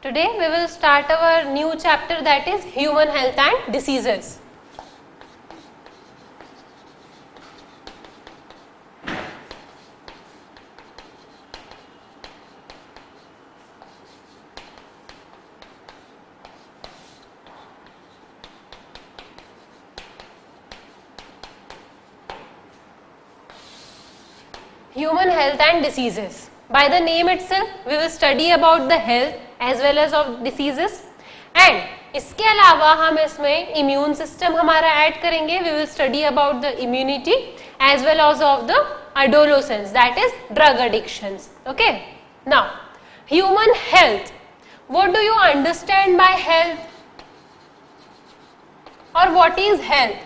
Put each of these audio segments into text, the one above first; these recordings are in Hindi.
Today we will start our new chapter, that is human health and diseases. Human health and diseases. By the name itself, we will study about the health as well as of diseases. And इसके अलावा हम इसमें immune system हमारा ऐड करेंगे. We will study about the immunity as well as of the adolescence, that is drug addictions. Okay. Now, human health. What do you understand by health? Or what is health?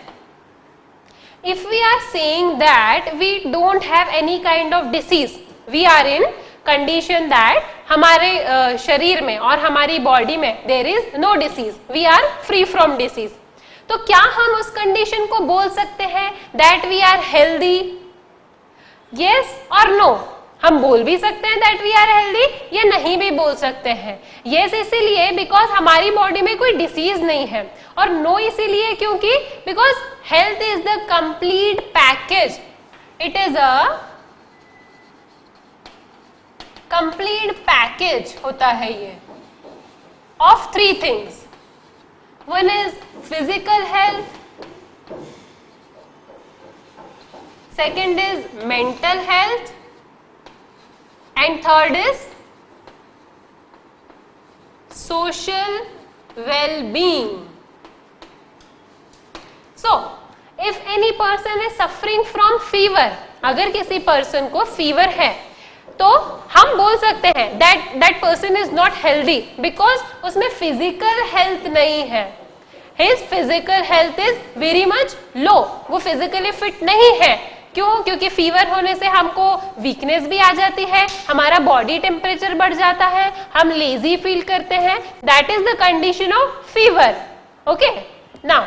If we are saying that we don't have any kind of disease, we are in condition that हमारे शरीर में और हमारी बॉडी में there is no disease, we are free from disease. तो क्या हम उस कंडीशन को बोल सकते हैं that we are healthy? Yes or no? हम बोल भी सकते हैं that we are healthy या नहीं भी बोल सकते हैं. Yes इसीलिए because हमारी बॉडी में कोई डिसीज नहीं है, और no इसीलिए क्योंकि because health is the complete package. It is a complete package होता है ये of three things. One is physical health, second is mental health, and third is social well-being. So, if any person is suffering from fever, अगर किसी पर्सन को फीवर है तो हम बोल सकते हैं that person is not healthy because उसमें फिजिकल हेल्थ नहीं है. His physical health is very much low. वो फिजिकली फिट नहीं है. क्यों? क्योंकि फीवर होने से हमको वीकनेस भी आ जाती है, हमारा बॉडी टेम्परेचर बढ़ जाता है, हम लेजी फील करते हैं. That is the condition of fever. Okay. Now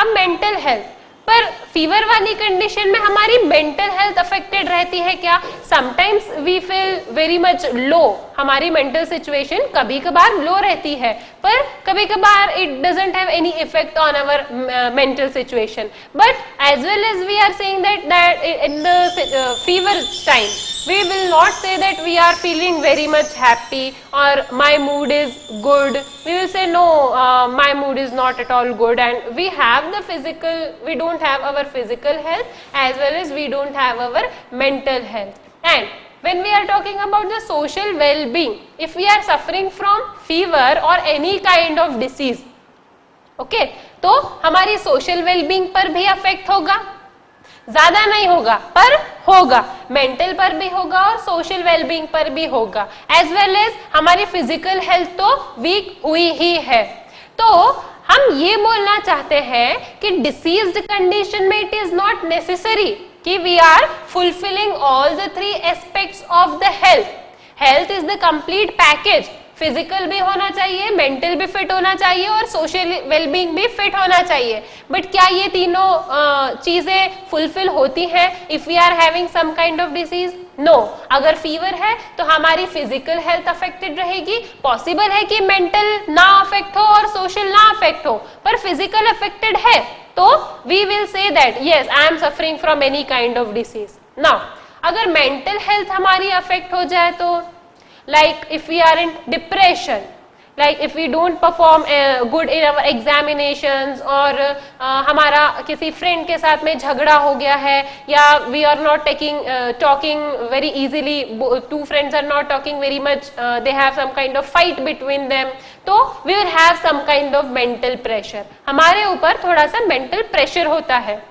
अब मेंटल हेल्थ. पर फीवर वाली कंडीशन में हमारी मेंटल हेल्थ अफेक्टेड रहती है क्या? Sometimes we feel very much low. हमारी मेंटल सिचुएशन कभी कभार लो रहती है, पर कभी कभार it doesn't have any effect on our mental situation. But as well as we are saying that in the fever time we will not say that we are feeling very much happy or my mood is good. We will say no, my mood is not at all good, and we have the physical, we don't have our physical health as well as we don't have our mental health. And when we are talking about the social well-being, if we are suffering from fever or any kind of disease, okay, तो हमारी social well-being पर भी affect होगा. ज्यादा नहीं होगा पर होगा. मेंटल पर भी होगा और सोशल वेलबींग पर भी होगा. एज वेल एज हमारी फिजिकल हेल्थ तो वीक हुई ही है. तो हम ये बोलना चाहते हैं कि डिसीज्ड कंडीशन में इट इज नॉट नेसेसरी कि we are fulfilling all the three aspects of the health. Health is the complete package. Physical भी होना चाहिए, मेंटल भी फिट होना चाहिए और सोशल वेलबींग भी फिट होना चाहिए. बट क्या ये तीनों चीजें फुलफिल होती हैं if we are having some kind of disease? No. अगर फीवर है तो हमारी फिजिकल हेल्थ अफेक्टेड रहेगी. पॉसिबल है कि मेंटल ना अफेक्ट हो और सोशल ना अफेक्ट हो, पर फिजिकल अफेक्टेड है तो we will say that yes I am suffering from any kind of disease. Now अगर मेंटल हेल्थ हमारी अफेक्ट हो जाए तो like if we are in depression, like if we don't perform good in our examinations, और हमारा किसी friend के साथ में झगड़ा हो गया है, या we are not talking very easily, two friends are not talking very much, they have some kind of fight between them, तो we will have some kind of mental pressure. हमारे ऊपर थोड़ा सा mental pressure होता है.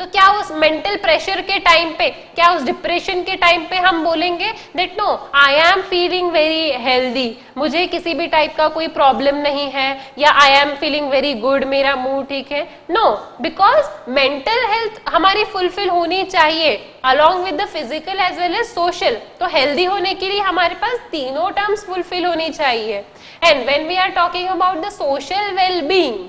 तो क्या उस मेंटल प्रेशर के टाइम पे, क्या उस डिप्रेशन के टाइम पे हम बोलेंगे that no I am feeling very healthy, मुझे किसी भी टाइप का कोई प्रॉब्लम नहीं है, या I am feeling very good, मेरा मूड ठीक है? नो, बिकॉज मेंटल हेल्थ हमारी फुलफिल होनी चाहिए along with the physical as well as social. तो हेल्दी होने के लिए हमारे पास तीनों टर्म्स फुलफिल होनी चाहिए. And when we are talking about the social wellbeing,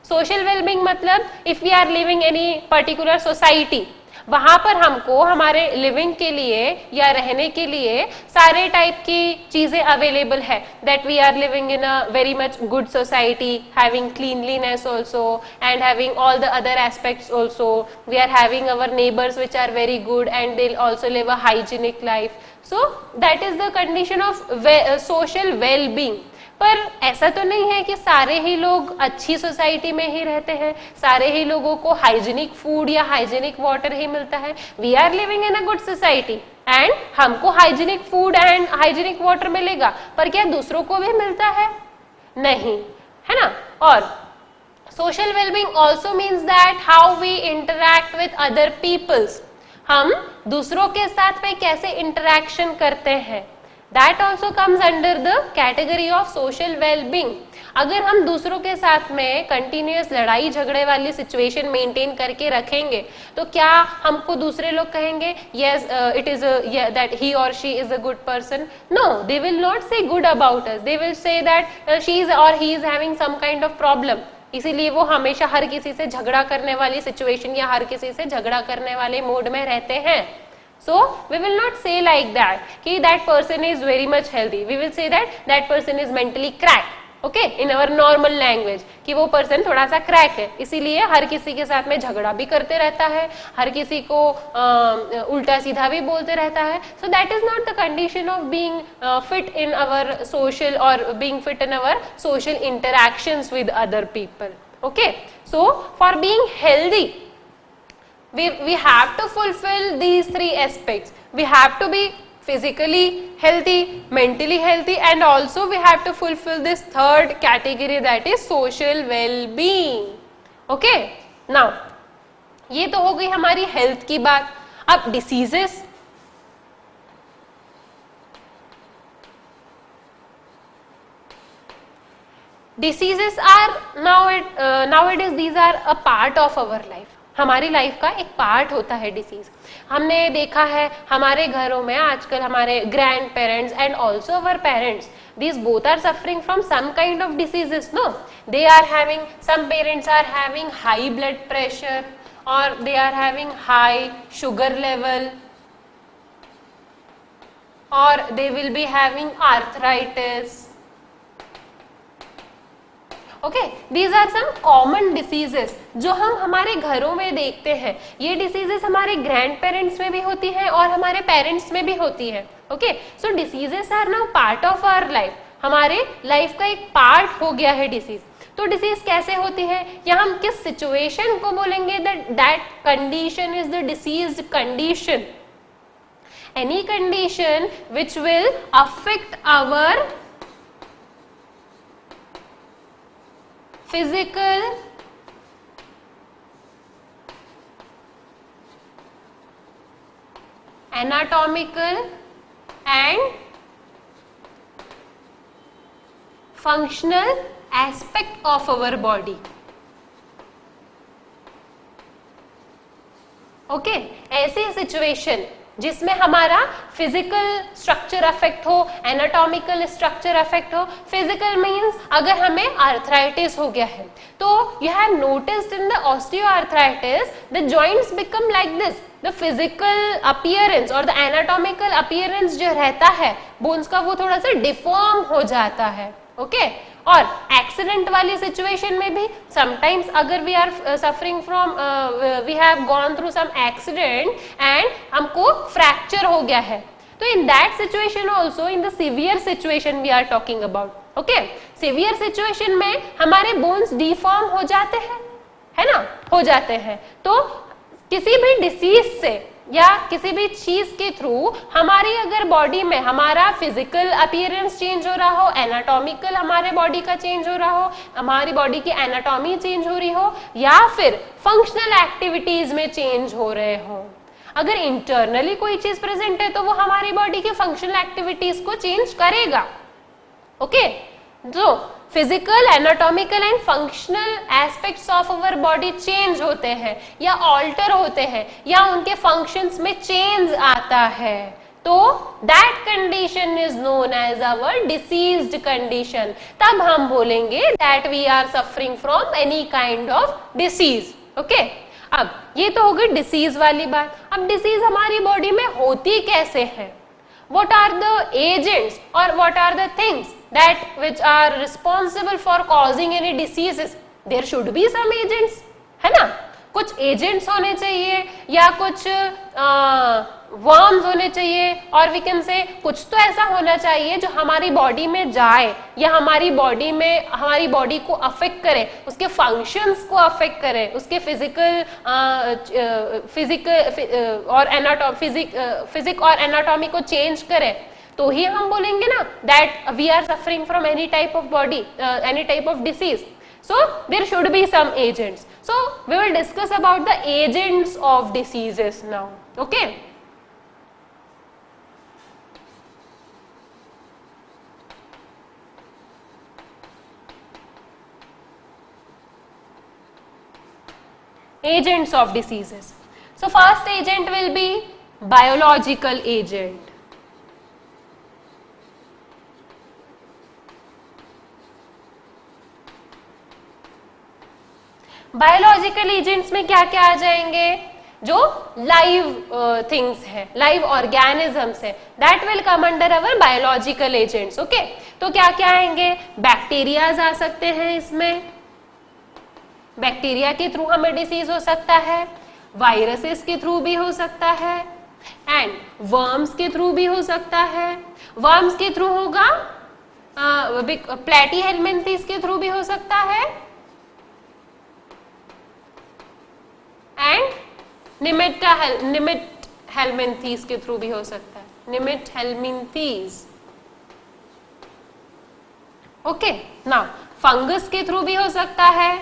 social wellbeing मतलब if we are living any particular society, वहां पर हमको हमारे लिविंग के लिए या रहने के लिए सारे टाइप की चीजें अवेलेबल है, that we are living in a very much good society, having cleanliness also and having all the other aspects also, we are having our neighbours which are very good and they also live a hygienic life. So that is the condition of social well being. पर ऐसा तो नहीं है कि सारे ही लोग अच्छी सोसाइटी में ही रहते हैं, सारे ही लोगों को हाइजीनिक फूड या हाइजीनिक वाटर ही मिलता है. We are living in a good society and हमको hygienic food and hygienic water मिलेगा, पर क्या दूसरों को भी मिलता है? नहीं, है ना. और social wellbeing also means that how we interact with other peoples. हम दूसरों के साथ में कैसे इंटरैक्शन करते हैं, that also comes under the category of social wellbeing. अगर हम दूसरों के साथ में कंटिन्यूअस लड़ाई झगड़े वाली सिचुएशन मेंटेन करके रखेंगे तो क्या हमको दूसरे लोग कहेंगे yes it is that he और she is a good person? No, they will not say good about us, they will say that she is और he is having some kind of problem. इसीलिए वो हमेशा हर किसी से झगड़ा करने वाली सिचुएशन या हर किसी से झगड़ा करने वाले मोड में रहते हैं. So we will not say like that कि that person is very much healthy. We will say that that person is mentally cracked. Okay, in our normal language कि वो person थोड़ा सा crack है, इसीलिए हर किसी के साथ में झगड़ा भी करते रहता है, हर किसी को उल्टा सीधा भी बोलते रहता है. So that is not the condition of being fit in our social or being fit in our social interactions with other people. Okay, so for being healthy we have to fulfill these three aspects. We have to be physically healthy, mentally healthy, and also we have to fulfill this third category, that is social well-being. Okay, now ये तो हो गई हमारी हेल्थ की बात. अब diseases, diseases are nowadays these are a part of our life. हमारी लाइफ का एक पार्ट होता है डिसीज. हमने देखा है हमारे घरों में आजकल हमारे grand parents and also our parents, these both are suffering from some kind of diseases. No, they are having, some parents are having high blood pressure or they are having high sugar level or they will be having arthritis. Okay, these are some common diseases जो हम हमारे घरों में देखते हैं. ये डिसीजेस हमारे ग्रैंड पेरेंट्स में भी होती है और हमारे पेरेंट्स में भी होती है. Okay, so diseases are now part of our life. हमारे लाइफ का एक पार्ट हो गया है डिसीज. तो डिसीज कैसे होती है या हम किस सिचुएशन को बोलेंगे that condition is the diseased condition? Any condition which will affect our physical, anatomical and functional aspect of our body. Okay, ऐसी सिचुएशन जिसमें हमारा फिजिकल स्ट्रक्चर अफेक्ट हो, एनाटॉमिकल स्ट्रक्चर अफेक्ट हो. फिजिकल मींस अगर हमें आर्थराइटिस हो गया है तो you have noticed in the osteoarthritis the joints become like this. The physical appearance और द एनाटॉमिकल अपीयरेंस जो रहता है बोन्स का वो थोड़ा सा डिफॉर्म हो जाता है. ओके, और एक्सीडेंट वाली सिचुएशन में भी समटाइम्स अगर we are suffering from we have gone through some accident and हमको फ्रैक्चर हो गया है, तो in that situation also, in the severe situation we are talking about. Okay, severe situation में हमारे बोन्स डिफॉर्म हो जाते हैं, है ना, हो जाते हैं. तो किसी भी डिसीज से या किसी भी चीज के थ्रू हमारी अगर बॉडी में हमारा फिजिकल अपीयरेंस चेंज हो रहा हो, एनाटॉमिकल हमारे बॉडी का चेंज हो रहा हो, हमारी बॉडी की एनाटॉमी चेंज हो रही हो, या फिर फंक्शनल एक्टिविटीज में चेंज हो रहे हो, अगर इंटरनली कोई चीज प्रेजेंट है तो वो हमारी बॉडी की फंक्शनल एक्टिविटीज को चेंज करेगा. ओके, जो physical, anatomical and functional aspects of our body change होते हैं या ऑल्टर होते हैं या उनके फंक्शंस में चेंज आता है, तो that condition is known as our diseased condition. तब हम बोलेंगे that we are suffering from any kind of disease. Okay, अब ये तो हो गई डिसीज वाली बात। अब डिसीज हमारी बॉडी में होती कैसे है, what are the agents or what are the things that which are responsible for causing any diseases? There should be some agents, है ना, कुछ एजेंट्स होने चाहिए या कुछ वर्म्स होने चाहिए, और वी कैन से कुछ तो ऐसा होना चाहिए जो हमारी बॉडी में जाए या हमारी बॉडी में हमारी बॉडी को अफेक्ट करे, उसके फंक्शंस को अफेक्ट करे, उसके फिजिक और एनाटॉमी को चेंज करे, तो ही हम बोलेंगे ना that we are suffering from any type of body, any type of disease. So there should be some agents. So we will discuss about the agents of diseases now. Okay. Agents of diseases. So first agent will be biological agent. Biological agents में क्या क्या आ जाएंगे, जो लाइव थिंग्स है, लाइव ऑर्गेनिजम्स है, that will come under our biological agents. Okay, तो क्या क्या आएंगे, बैक्टीरियाज आ सकते हैं इसमें, बैक्टीरिया के थ्रू हमें डिसीज हो सकता है, वायरसेस के थ्रू भी हो सकता है, एंड वर्म्स के थ्रू भी हो सकता है. वर्म्स के थ्रू होगा, प्लेटीहेल्मिन्थेस के थ्रू भी हो सकता है, एंड निमिट हेल्मिन्थीस के थ्रू भी हो सकता है, निमिट हेल्मिन्थीस. ओके, नाउ फंगस के थ्रू भी हो सकता है.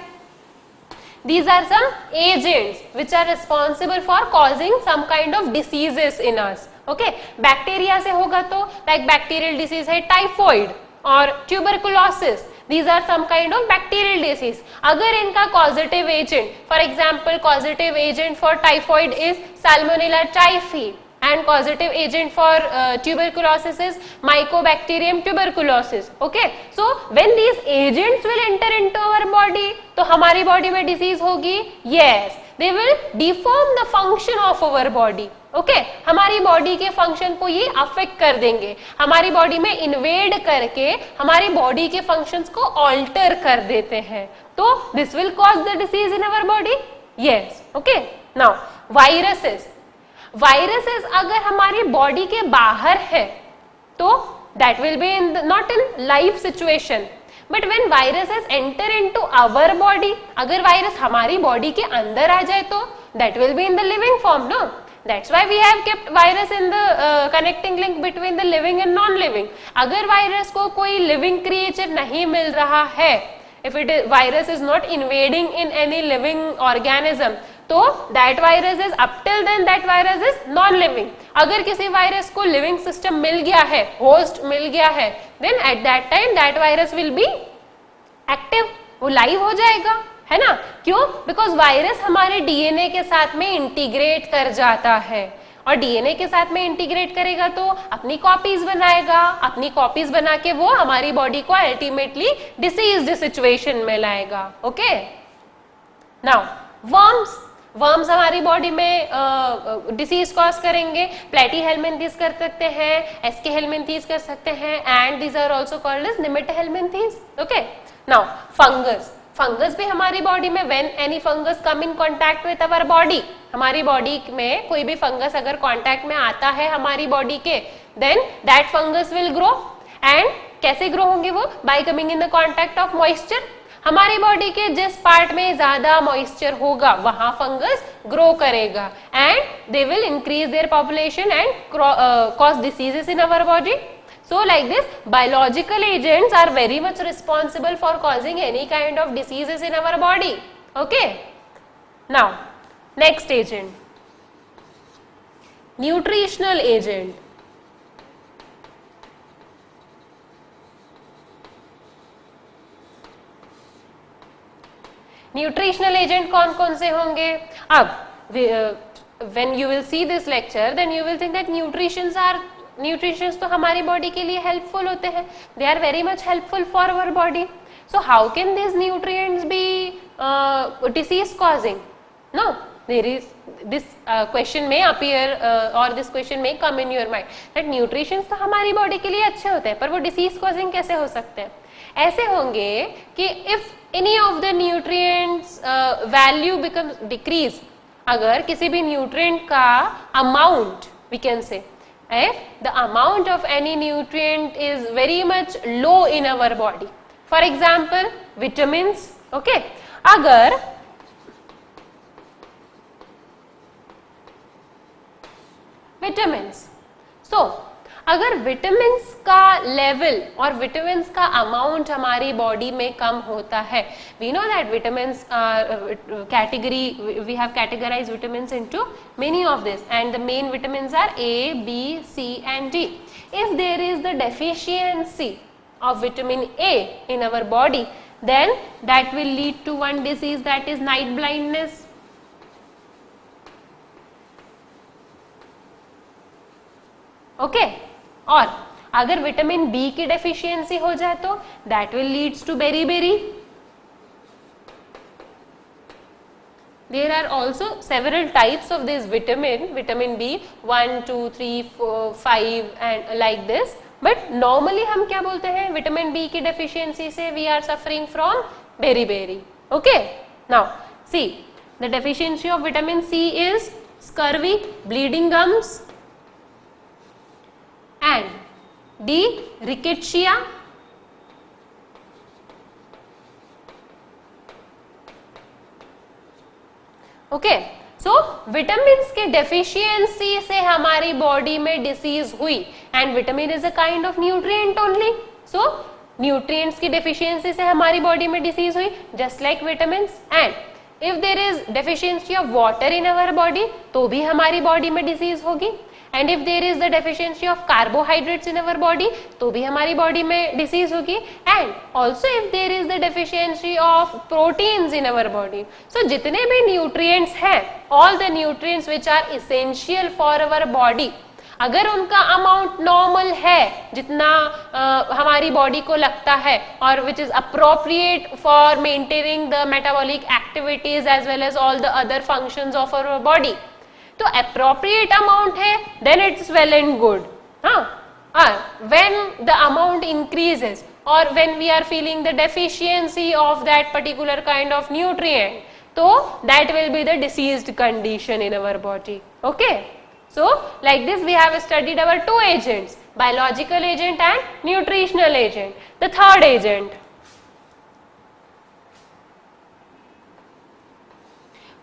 These are some agents which are responsible for causing some kind of diseases in us. Okay, bacteria से होगा तो like bacterial disease है टाइफॉइड और tuberculosis. These are some kind of bacterial disease. अगर इनका causative agent, for example, causative agent for typhoid is Salmonella typhi, and causative agent for tuberculosis is Mycobacterium tuberculosis. Okay, so when these agents will enter into our body, तो हमारी बॉडी में डिसीज होगी. Yes, they will deform the function of our body. Okay, हमारी बॉडी के फंक्शन को ये अफेक्ट कर देंगे, हमारी बॉडी में इन्वेड करके हमारी बॉडी के फंक्शंस को ऑल्टर कर देते हैं, तो this will cause the disease in our body. Yes, okay. Now viruses, viruses अगर हमारी बॉडी के बाहर है तो that will be in not in live situation, but when viruses enter into our body, अगर वायरस हमारी बॉडी के अंदर आ जाए तो that will be in the living form. No, that's why we have kept virus in the connecting link between the living and non-living. अगर वायरस को कोई लिविंग क्रिएचर नहीं मिल रहा है, if it is virus is not invading in any living organism, तो that virus is up till then that virus is non-living. अगर किसी वायरस को लिविंग सिस्टम मिल गया है, होस्ट मिल गया है, then at that time that virus will be active, वो लाइव हो जाएगा, है ना. क्यों? बिकॉज वायरस हमारे डीएनए के साथ में इंटीग्रेट कर जाता है, और डीएनए के साथ में इंटीग्रेट करेगा तो अपनी कॉपीज बनाएगा, अपनी कॉपीज बना के वो हमारी बॉडी को अल्टीमेटली डिसीज्ड सिचुएशन में लाएगा. ओके, नाउ वर्म्स, वर्म्स हमारी बॉडी में डिसीज कॉज करेंगे. प्लेटीहेल्मिन्थेस कर सकते हैं, एस्केहेल्मिन्थेस कर सकते हैं, and these are also called as nemathelminthes. Okay, now fungus, fungus भी हमारी बॉडी में, when any fungus come in contact with our body, हमारी बॉडी में कोई भी फंगस अगर कांटेक्ट में आता है हमारी बॉडी के, then that fungus will grow. And कैसे ग्रो होंगे वो? By coming in the contact of moisture. हमारी बॉडी के जिस पार्ट में ज्यादा मॉइस्चर होगा वहां फंगस ग्रो करेगा, and they will increase their population and cause diseases in our body. So like this, biological agents are very much responsible for causing any kind of diseases in our body. Okay. Now, next agent, nutritional agent. Nutritional agent कौन कौन से होंगे? अब when you will see this lecture, then you will think that nutritions तो हमारी बॉडी के लिए हेल्पफुल होते हैं, they are very much helpful for our body. So how can this nutrients be disease causing? No, there is this question may appear or this question may come in your mind that nutritions तो हमारी बॉडी के लिए अच्छे होते हैं पर वो डिसीज कॉजिंग कैसे हो सकते हैं? ऐसे होंगे कि if any of the nutrients value becomes decrease, अगर किसी भी न्यूट्रिएंट का amount we can say if the amount of any nutrient is very much low in our body, for example vitamins, okay, अगर विटामिन्स, सो अगर विटामिन्स का लेवल और विटामिन्स का अमाउंट हमारी बॉडी में कम होता है, we know that vitamins category, we have categorized vitamins into many of this and the main vitamins are A, B, C and D. If there is the deficiency of vitamin A in our body, then that will lead to one disease, that is night blindness. Okay, और अगर विटामिन बी की डेफिशिएंसी हो जाए तो that will leads to beriberi. There are also several types of this vitamin B, 1, 2, 3, 4, 5 and like this. But normally हम क्या बोलते हैं, विटामिन बी की डेफिशिएंसी से we are suffering from beriberi. Okay, now see the deficiency of vitamin C is scurvy, bleeding gums and D rickettsia. Okay, so vitamins के डेफिशिएंसी से हमारी बॉडी में डिसीज हुई and vitamin is a kind of nutrient only. So nutrients की डेफिशिएंसी से हमारी बॉडी में डिसीज हुई just like vitamins. And if there is deficiency of water in our body तो भी हमारी बॉडी में डिसीज होगी. And if there is the deficiency of carbohydrates in our body तो भी हमारी बॉडी में डिसीज होगी. And also if there is the deficiency of proteins in our body. So जितने भी न्यूट्रिएंट्स हैं, all the nutrients which are essential for our body, अगर उनका अमाउंट नॉर्मल है जितना हमारी बॉडी को लगता है और which is appropriate for maintaining the metabolic activities as well as all the other functions of our body, तो अप्रोप्रिएट अमाउंट है then it's well and good. When the amount increases और when we are feeling the deficiency of that particular kind of nutrient, तो that will be the diseased condition in our body. Okay, so like this we have studied our two agents, biological agent and nutritional agent. The third agent,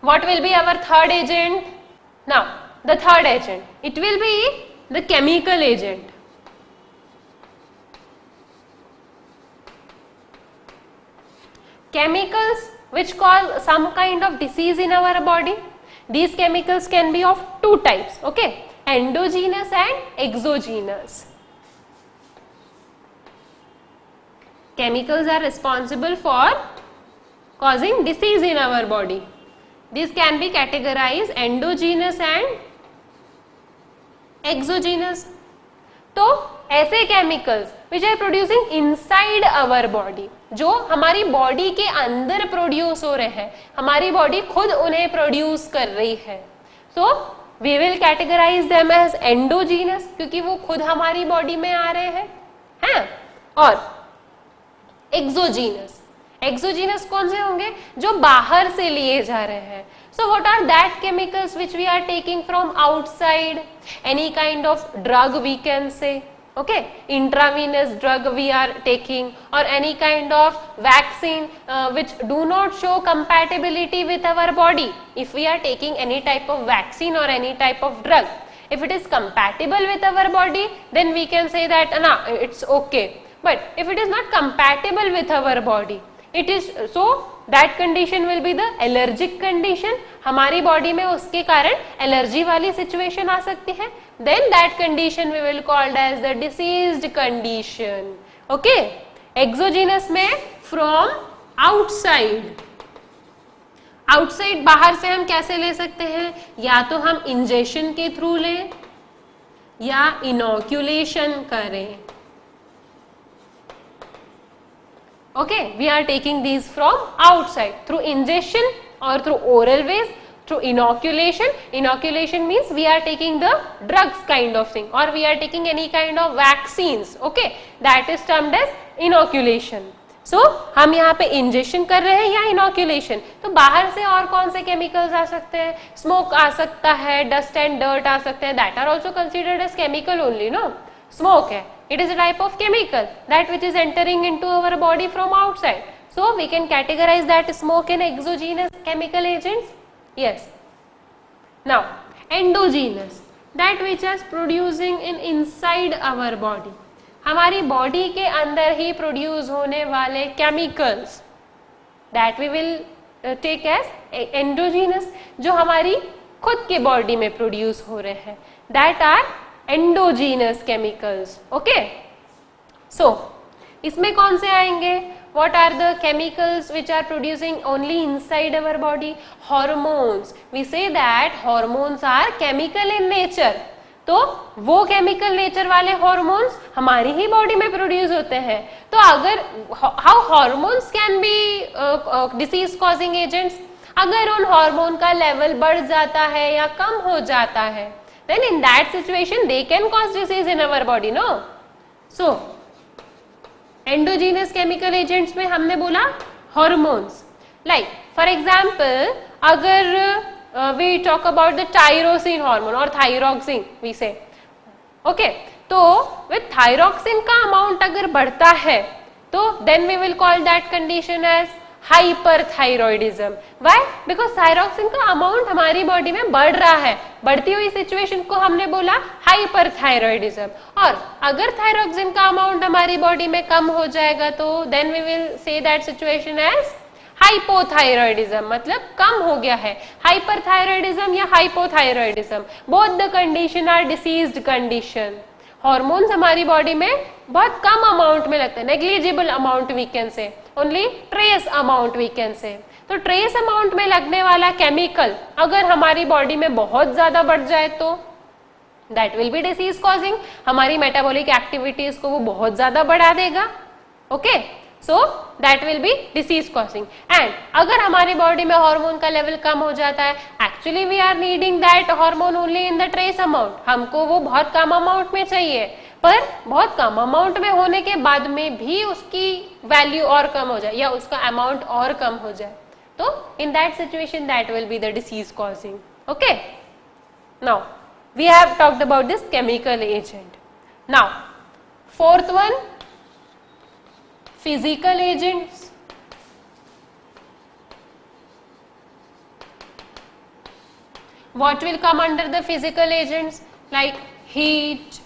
what will be our third agent? Now the third agent, it will be the chemical agent. Chemicals which cause some kind of disease in our body. These chemicals can be of two types, okay, endogenous and exogenous. Chemicals are responsible for causing disease in our body. These can be categorized endogenous and exogenous. तो ऐसे chemicals which are producing inside our body, जो हमारी बॉडी के अंदर प्रोड्यूस हो रहे हैं, हमारी बॉडी खुद उन्हें प्रोड्यूस कर रही है, so we will categorize them as endogenous क्योंकि वो खुद हमारी बॉडी में आ रहे हैं. और एक्सोजीनस, एक्सोजीनस कौन से होंगे, जो बाहर से लिए जा रहे हैं. So what are that chemicals which we are taking from outside? Any kind of drug we can say, okay, intravenous drug we are taking, or any kind of vaccine which do not show compatibility with our body. If we are taking any type of vaccine or any type of drug, if it is compatible with our body, then we can say that nah, it's okay. But if it is not compatible with our body, it is so that condition will be the allergic condition. हमारी बॉडी में उसके कारण एलर्जी वाली सिचुएशन आ सकती है. Then that condition we will called as the diseased condition. Okay, exogenous में from outside. Outside बाहर से हम कैसे ले सकते हैं, या तो हम इंजेक्शन के थ्रू लें या इनोक्यूलेशन करें. Okay, we are taking these from outside through ingestion or through oral ways, through inoculation. Inoculation means we are taking the drugs kind of thing, or we are taking any kind of vaccines. Okay, that is termed as inoculation. So हम यहाँ पे इंजेक्शन कर रहे हैं या इनोक्यूलेशन. तो बाहर से और कौन से केमिकल्स आ सकते हैं? स्मोक आ सकता है, डस्ट एंड डर्ट आ सकते हैं. That are also considered as chemical only. No, smoke है, it is a type of chemical that which is entering into our body from outside. So we can categorize that smoke in exogenous chemical agents. Yes. Now endogenous, that which is producing in inside our body. हमारी बॉडी के अंदर ही प्रोड्यूस होने वाले chemicals, that we will take as endogenous. जो हमारी खुद के बॉडी में प्रोड्यूस हो रहे हैं, that are endogenous chemicals. Okay, so इसमें कौन से आएंगे? What are the chemicals which are producing only inside our body? Hormones. We say that hormones are chemical in nature. तो वो केमिकल नेचर वाले हॉर्मोन्स हमारी ही बॉडी में प्रोड्यूस होते हैं. तो अगर how hormones can be disease causing agents, अगर उन हार्मोन का लेवल बढ़ जाता है या कम हो जाता है, then in that situation they can cause disease in our body. No, so endogenous chemical agents में हमने बोला हॉर्मोन्स. लाइक फॉर एग्जाम्पल, अगर we talk about the tyrosine hormone or thyroxine we say. Okay, तो with thyroxine का अमाउंट अगर बढ़ता है तो then we will call that condition as hyperthyroidism. Why? Because thyroxine का अमाउंट हमारी बॉडी में बढ़ रहा है. बढ़ती हुई सिचुएशन को हमने बोला hyperthyroidism. और अगर thyroxine का अमाउंट हमारी बॉडी में कम हो जाएगा तो then we will say that situation as hypothyroidism, मतलब कम हो गया है. हाइपरथायरॉयडिज्म या hypothyroidism, both the condition are diseased condition. Hormones हमारी बॉडी में बहुत कम अमाउंट में लगते हैं, negligible amount we can say, only trace amount we can say. तो ट्रेस अमाउंट में लगने वाला केमिकल अगर हमारी बॉडी में बहुत ज्यादा बढ़ जाए तो that will B disease causing. हमारी मेटाबॉलिक एक्टिविटीज को वो बहुत ज्यादा बढ़ा देगा. Okay, so that will be disease causing. And अगर हमारी बॉडी में हार्मोन का लेवल कम हो जाता है, actually we are needing that hormone only in the trace amount. हमको वो बहुत कम अमाउंट में चाहिए, पर बहुत कम अमाउंट में होने के बाद में भी उसकी वैल्यू और कम हो जाए या उसका अमाउंट और कम हो जाए, तो in that situation that will be the disease causing. Okay, now we have talked about this chemical agent. Now fourth one, physical agents. What will come under the physical agents? Like heat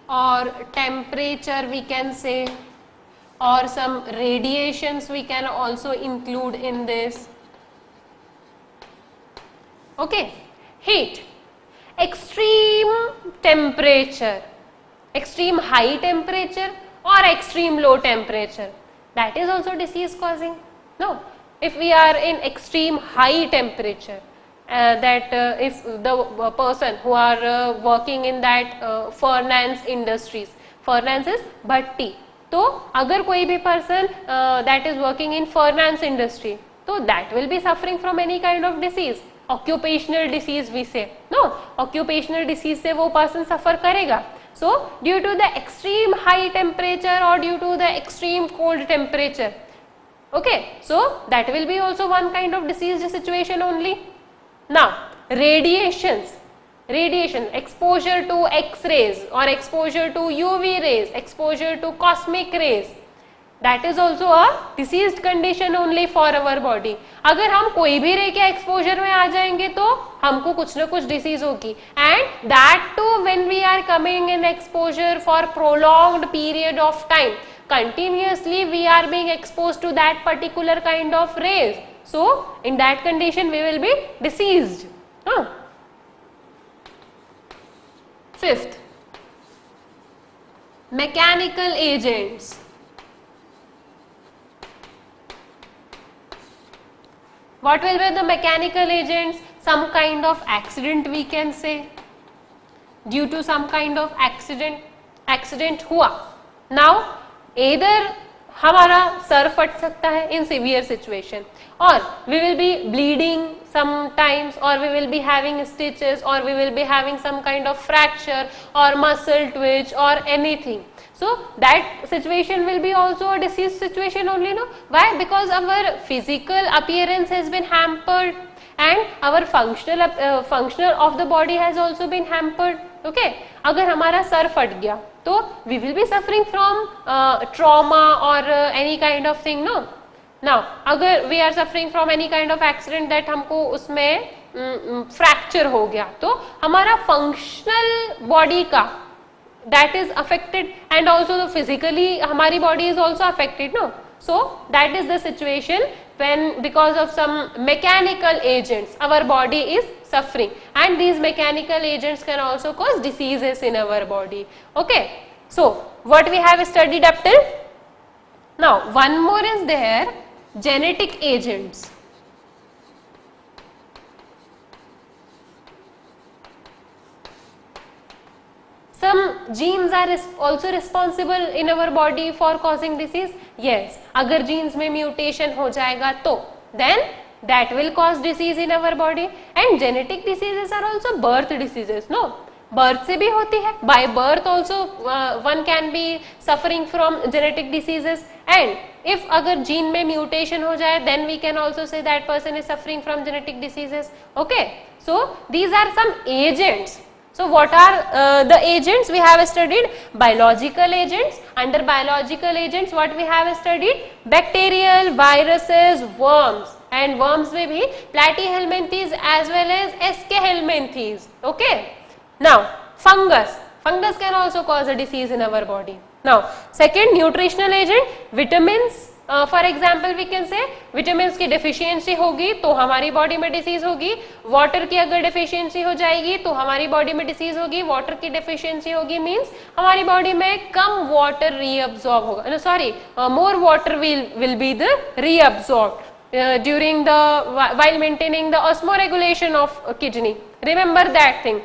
or temperature we can say, or some radiations we can also include in this. Okay, heat, extreme temperature, extreme high temperature or extreme low temperature, that is also disease causing. No, if we are in extreme high temperature, if the person who are working in that furnace industries, furnace is bhatti, तो अगर कोई भी person that is working in furnace industry, तो that will be suffering from any kind of disease. Occupational disease we say. No, occupational disease से वो person suffer करेगा. So due to the extreme high temperature or due to the extreme cold temperature, okay, so that will be also one kind of disease situation only. Now radiations, radiation, exposure to X-rays or exposure to UV rays, exposure to cosmic rays, that is also a diseased condition only for our body. अगर हम कोई भी रे के एक्सपोजर में आ जाएंगे तो हमको कुछ ना कुछ डिसीज होगी. And that too when we are coming in exposure for prolonged period of time, continuously we are being exposed to that particular kind of rays. So in that condition we will be diseased. Fifth, mechanical agents. What will be the mechanical agents? Some kind of accident we can say. Due to some kind of accident हुआ. Now either हमारा सर फट सकता है in severe situation, or we will be bleeding sometimes, or we will be having stitches, or we will be having some kind of fracture or muscle twitch or anything. So that situation will be also a disease situation only, no? Why? Because our physical appearance has been hampered and our functional of the body has also been hampered. Okay, अगर हमारा सर फट गया तो we will be suffering from trauma or any kind of thing, no? Now अगर we are suffering from any kind of accident that हमको उसमें फ्रैक्चर हो गया तो हमारा फंक्शनल बॉडी का that is affected, and also the physically hamari body is also affected, no? So that is the situation when because of some mechanical agents our body is suffering, and these mechanical agents can also cause diseases in our body. Okay, so what we have studied up till now. One more is there, genetic agents. Some genes are also responsible in our body for causing disease. Yes, अगर genes में mutation हो जाएगा तो then that will cause disease in our body. And genetic diseases are also birth diseases, no? Birth से भी होती है. By birth also one can be suffering from genetic diseases. And if अगर gene में mutation हो जाए then we can also say that person is suffering from genetic diseases. Okay, so these are some agents. So what are the agents we have studied? Biological agents. Under biological agents what we have studied? Bacterial, viruses, worms. And worms में भी platyhelminthes as well as Escherichia. Okay. Now fungus. Fungus can also cause a disease in our body. Now second, nutritional agent, vitamins. For example we can say vitamin की डिफिशियंसी होगी तो हमारी बॉडी में डिसीज होगी. वाटर की अगर डिफिशियंसी हो जाएगी तो हमारी बॉडी में डिसीज होगी. वाटर की डिफिशियंसी होगी मींस हमारी बॉडी में कम वाटर रीअब्सॉर्ब होगा. Sorry, more water will be the reabsorb during the while maintaining the osmoregulation of kidney. Remember that thing.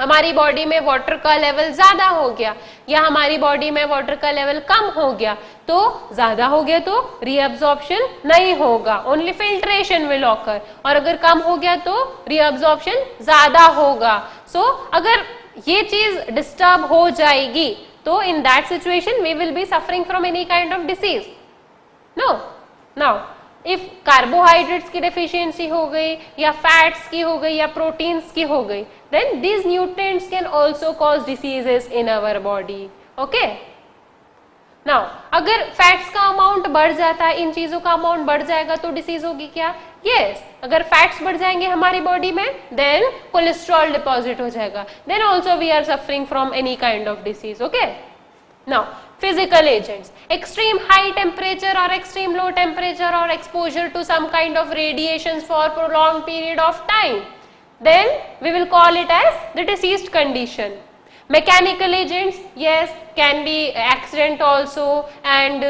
हमारी बॉडी में वाटर का लेवल ज्यादा हो गया या हमारी बॉडी में वाटर का लेवल कम हो गया तो ज्यादा हो गया तो रीअब्सॉर्प्शन नहीं होगा, ओनली फिल्ट्रेशन विल ऑकर. और अगर कम हो गया तो रीअब्सॉर्प्शन ज्यादा होगा. सो अगर ये चीज डिस्टर्ब हो जाएगी तो in that situation we will be suffering from any kind of disease. No, now if carbohydrates की डेफिशिएंसी हो गई या फैट्स की हो गई या प्रोटीन्स की हो गई then these nutrients can also cause diseases in our body. Okay, now अगर फैट्स का अमाउंट बढ़ जाता है, इन चीजों का अमाउंट बढ़ जाएगा तो डिसीज होगी क्या? यस, अगर फैट्स बढ़ जाएंगे हमारी बॉडी में देन कोलेस्ट्रॉल डिपॉजिट हो जाएगा, then also we are suffering from any kind of disease. Okay, now physical agents, extreme high temperature or extreme low temperature or exposure to some kind of radiations for prolonged period of time, then we will call it as the diseased condition. Mechanical agents, yes, can be accident also and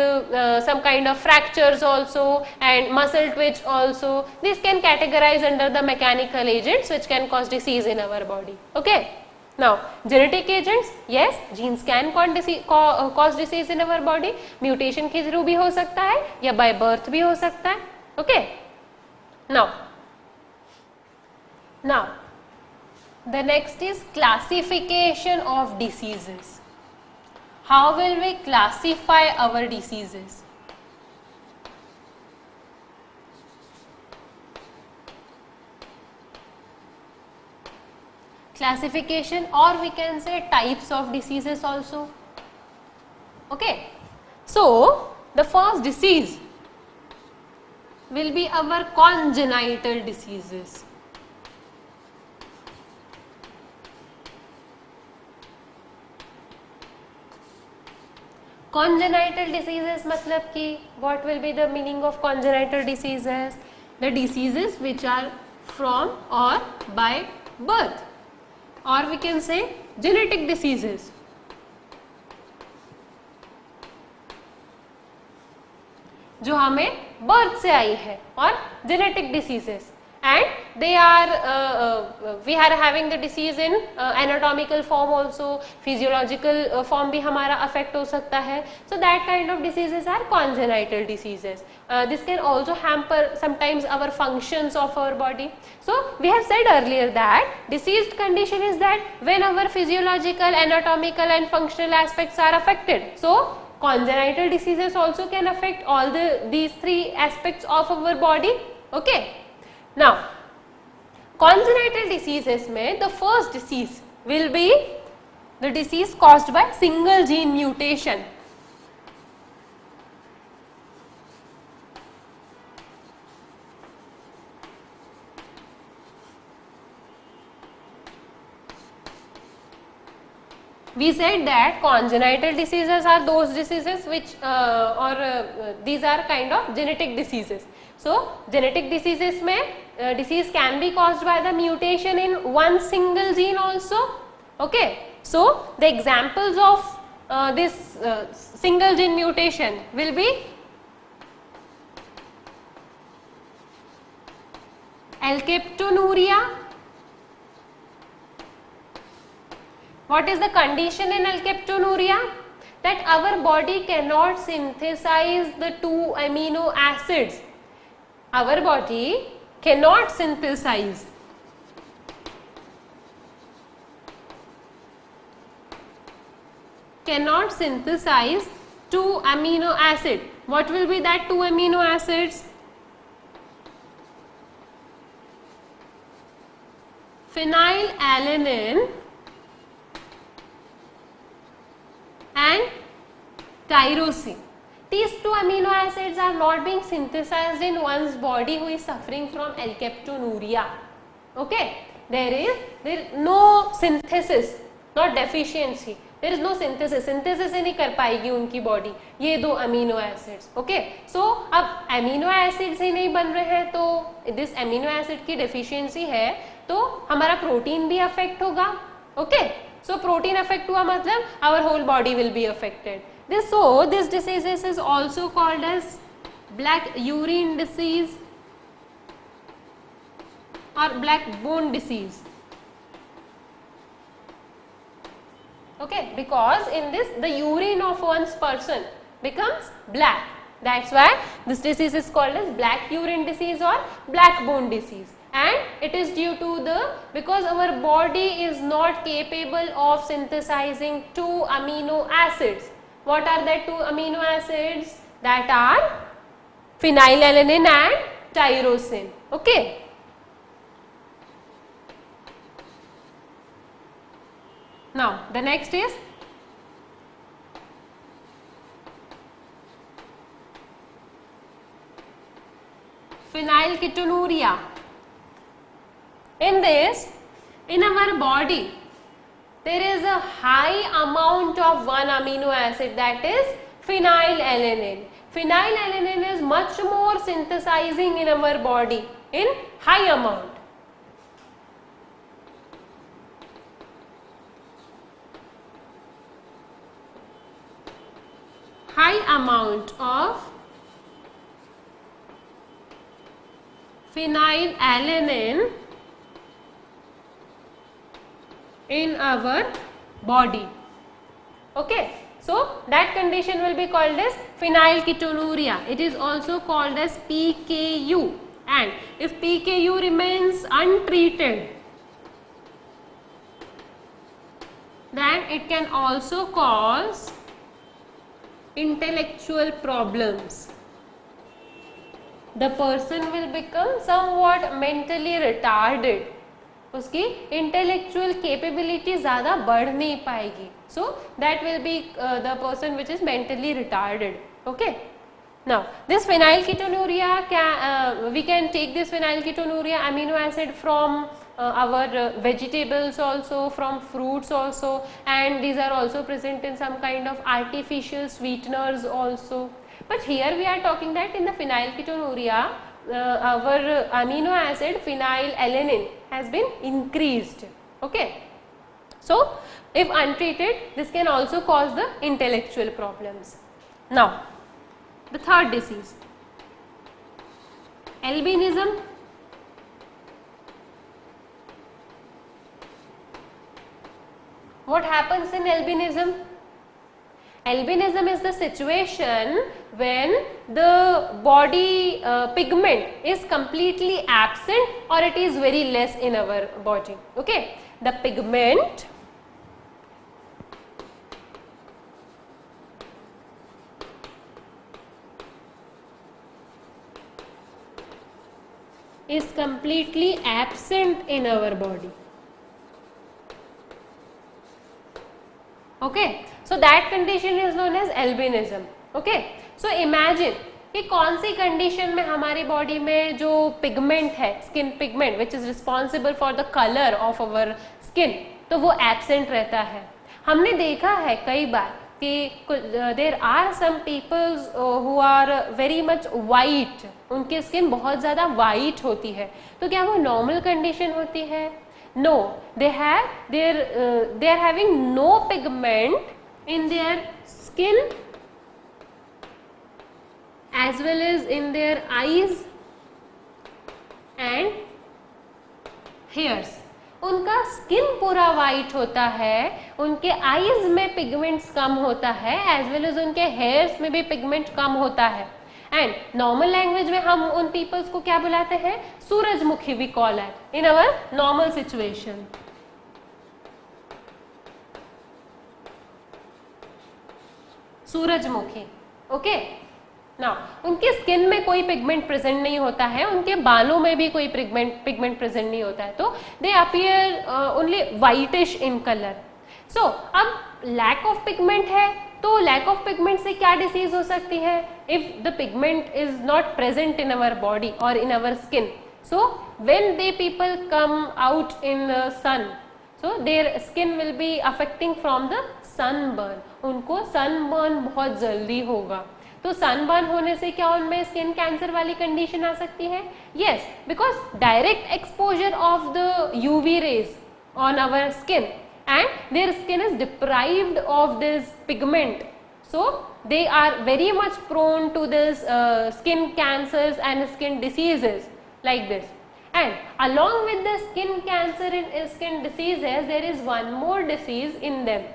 some kind of fractures also and muscle twitch also. This can categorize under the mechanical agents which can cause disease in our body. Okay, now genetic agents, yes, genes can cause disease in our body. Mutation के थ्रू भी हो सकता है या by birth भी हो सकता है. Okay, now the next is classification of diseases. How will we classify our diseases? Classification, or we can say types of diseases also. Okay, so the first disease will be our congenital diseases. Congenital diseases मतलब कि what will be the meaning of congenital diseases? The diseases which are from or by birth, or we can say genetic diseases. जो हमें birth से आई है, और genetic diseases. and they are we are having the disease in anatomical form also, physiological form भी हमारा affect हो सकता है. So that kind of diseases are congenital diseases. This can also hamper sometimes our functions of our body. So we have said earlier that diseased condition is that when our physiological, anatomical and functional aspects are affected. So congenital diseases also can affect all these three aspects of our body. Okay. Now, congenital diseases में the first disease will be the disease caused by single gene mutation. We said that congenital diseases are those diseases which these are kind of genetic diseases. So genetic diseases में disease can be caused by the mutation in one single gene also. Okay. So the examples of this single gene mutation will be alkaptonuria. What is the condition in alkaptonuria? That our body cannot synthesize the 2 amino acids. Our body cannot synthesize two amino acid. What will be that 2 amino acids? Phenylalanine and tyrosine. These 2 amino acids are not being synthesized in one's body who is suffering from alkaptonuria. Okay, there is no synthesis, not deficiency. There is no synthesis. Synthesis ही नहीं कर पाएगी उनकी body ये 2 amino acids. Okay, so अब amino acids ही नहीं बन रहे हैं तो this amino acid की deficiency है तो हमारा protein भी affect होगा. Okay. So protein affect हुआ मतलब our whole body will be affected. This disease is also called as black urine disease or black bone disease. Okay, because in this the urine of one's person becomes black. That's why this disease is called as black urine disease or black bone disease. And it is due to because our body is not capable of synthesizing 2 amino acids. What are the 2 amino acids? That are phenylalanine and tyrosine. Okay. Now the next is phenylketonuria. In this, in our body, there is a high amount of one amino acid, that is phenylalanine. Phenylalanine is much more synthesizing in our body in high amount. High amount of phenylalanine in our body. Okay, so that condition will be called as phenylketonuria. It is also called as PKU, and if PKU remains untreated, then it can also cause intellectual problems. The person will become somewhat mentally retarded. उसकी intellectual capability ज़्यादा बढ़ नहीं पाएगी. So that will be the person which is mentally retarded. Okay. Now this phenylketonuria we can take this phenylketonuria amino acid from our vegetables also, from fruits also, and these are also present in some kind of artificial sweeteners also. But here we are talking that in the phenylketonuria our amino acid phenylalanine has been increased. Okay. So if untreated, this can also cause the intellectual problems. Now the third disease, albinism. What happens in albinism? Albinism is the situation when the body pigment is completely absent or it is very less in our body. Okay, the pigment is completely absent in our body. Okay, so that condition is known as albinism. Okay, so imagine कि कौन सी कंडीशन में हमारी बॉडी में जो पिगमेंट है, skin pigment which is responsible for the colour of our skin, तो वो एब्सेंट रहता है. हमने देखा है कई बार कि there are some peoples who are very much white, उनकी स्किन बहुत ज़्यादा वाइट होती है, तो क्या वो नॉर्मल कंडीशन होती है? No, they are having no pigment in their skin as well as in their eyes and hairs. उनका स्किन पूरा वाइट होता है, उनके आईज में पिगमेंट्स कम होता है, एज वेल एज उनके हेयर्स में भी पिगमेंट कम होता है. एंड नॉर्मल लैंग्वेज में हम उन पीपल्स को क्या बुलाते हैं? सूरजमुखी. We call it in our normal situation. सूरजमुखी. ओके, नाउ उनके स्किन में कोई पिगमेंट प्रेजेंट नहीं होता है, उनके बालों में भी कोई पिगमेंट प्रेजेंट नहीं होता है, तो they appear only whitish in colour. So अब लैक ऑफ पिगमेंट है, तो लैक ऑफ पिगमेंट से क्या डिसीज हो सकती है? If the pigment is not present in our body और in our skin, so when they people come out in the sun, so their skin will be affecting from the sunburn. उनको सनबर्न बहुत जल्दी होगा, तो सनबर्न होने से क्या उनमें स्किन कैंसर वाली कंडीशन आ सकती है? Yes, because direct exposure of the UV rays on our skin and their skin is deprived of this pigment, so they are very much prone to this skin cancers and skin diseases like this. And along with the skin cancer and skin diseases, there is one more disease in them.